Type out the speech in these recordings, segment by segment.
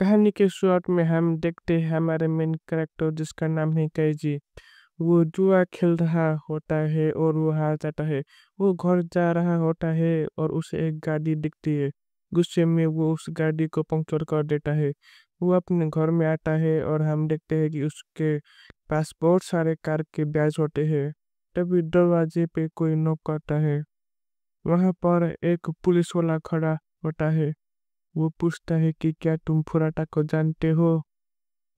कहानी के शुरुआत में हम देखते हैं हमारे मेन कैरेक्टर जिसका नाम है कैजी। वो जुआ खेल रहा होता है और वो हार जाता है। वो घर जा रहा होता है और उसे एक गाड़ी दिखती है। गुस्से में वो उस गाड़ी को पंक्चर कर देता है। वो अपने घर में आता है और हम देखते हैं कि उसके पास बहुत सारे कार के बैज होते हैं। तभी दरवाजे पे कोई नॉक करता है। वहां पर एक पुलिस वाला खड़ा होता है। वो पूछता है कि क्या तुम फुराटा को जानते हो।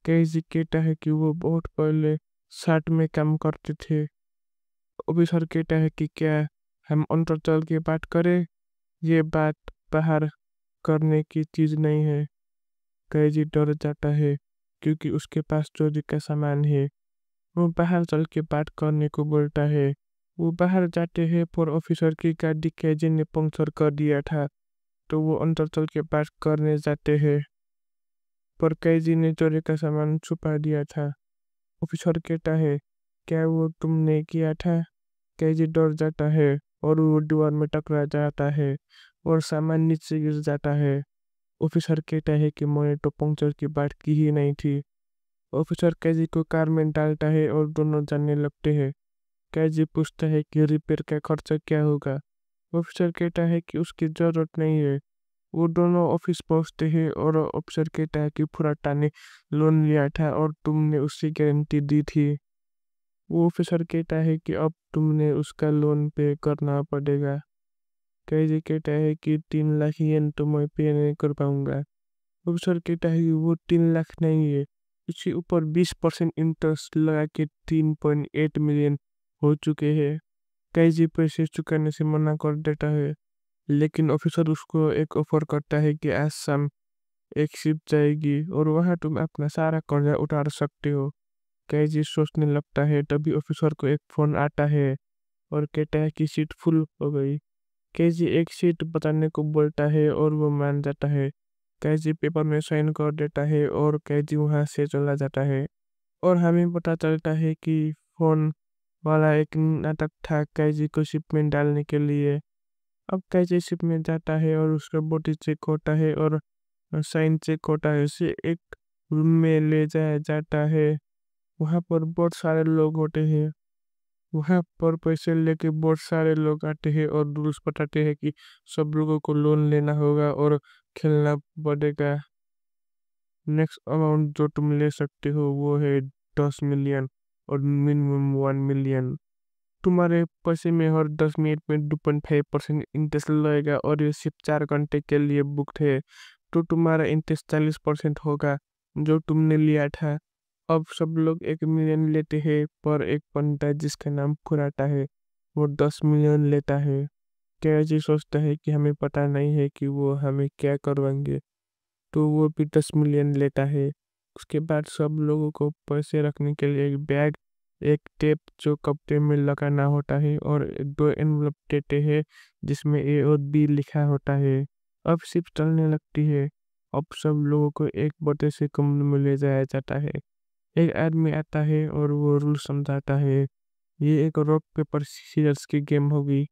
केजी कहता है कि वो बहुत पहले साथ में काम करते थे। ऑफिसर कहता है कि क्या हम अंदर चल के बात करें। ये बात बाहर करने की चीज नहीं है। कैजी डर जाता है क्योंकि उसके पास चोरी का सामान है। वो बाहर चल के बात करने को बोलता है। वो बाहर जाते हैं पर ऑफिसर की गाड़ी कैजी ने पंक्चर कर दिया था। तो वो अंदर चल के बात करने जाते हैं पर कैजी ने चोरी का सामान छुपा दिया था। ऑफिसर कहता है क्या वो तुमने किया था। कैजी डर जाता है और वो दीवार में टकरा जाता है और सामान नीचे गिर जाता है। ऑफिसर कहता है कि मैंने तो पंक्चर की बात की ही नहीं थी। ऑफिसर कैजी को कार में डालता है और दोनों जाने लगते हैं। कैजी पूछता है कि रिपेयर का खर्चा क्या होगा। ऑफिसर कहता है कि उसकी जरूरत नहीं है। वो दोनों ऑफिस पहुंचते हैं और ऑफिसर कहता है कि फुराटा ने लोन लिया था और तुमने उसकी गारंटी दी थी। वो ऑफिसर कहता है कि अब तुमने उसका लोन पे करना पड़ेगा। कैदी कहता है कि 3 लाख येन तो मैं पे नहीं कर पाऊंगा। ऑफिसर कहता है कि वो 3 लाख नहीं है, उसके ऊपर 20% इंटरेस्ट लगा के 3.8 मिलियन हो चुके हैं। कैदी पैसे चुकाने से मना कर देता है लेकिन ऑफिसर उसको एक ऑफर करता है कि आज शाम एक शिप जाएगी और वहां तुम अपना सारा कर्जा उतार सकते हो। कैजी सोचने लगता है तभी ऑफिसर को एक फोन आता है और कहता है कि सीट फुल हो गई। कैजी एक सीट बताने को बोलता है और वो मान जाता है। कैजी पेपर में साइन कर देता है और कैजी वहां से चला जाता है। और हमें पता चलता है कि फोन वाला एक नाटक था कैजी को शिप में डालने के लिए। अब कैजी शिप में जाता है और उसका बॉडी चेक होता है और साइन चेक होता है। उसे एक रूम में ले जाया जाता है। वहाँ पर बहुत सारे लोग होते हैं। वहाँ पर पैसे लेके बहुत सारे लोग आते हैं और रूल्स बताते हैं कि सब लोगों को लोन लेना होगा और खेलना पड़ेगा। नेक्स्ट अमाउंट जो तुम ले सकते हो वो है 10 मिलियन और मिनिमम 1 मिलियन। तुम्हारे पैसे में हर 10 मिनट में 2.5% इंटरेस्ट लगेगा और ये सिर्फ 4 घंटे के लिए बुक है। तो तुम्हारा इंटरेस्ट 40% होगा जो तुमने लिया था। अब सब लोग 1 मिलियन लेते हैं पर एक पंडित जिसका नाम फुराटा है वो 10 मिलियन लेता है। कैजी सोचता है कि हमें पता नहीं है कि वो हमें क्या करवाएंगे तो वो भी 10 मिलियन लेता है। उसके बाद सब लोगों को पैसे रखने के लिए एक बैग, एक टेप जो कपड़े में लगाना होता है और 2 एनवलप देते हैं जिसमें ए और बी लिखा होता है। अब शिप चलने लगती है। अब सब लोगों को एक बड़े से कमरे में ले जाया जाता है। एक आदमी आता है और वो रूल समझाता है। ये एक रॉक पेपर सीजर्स की गेम होगी।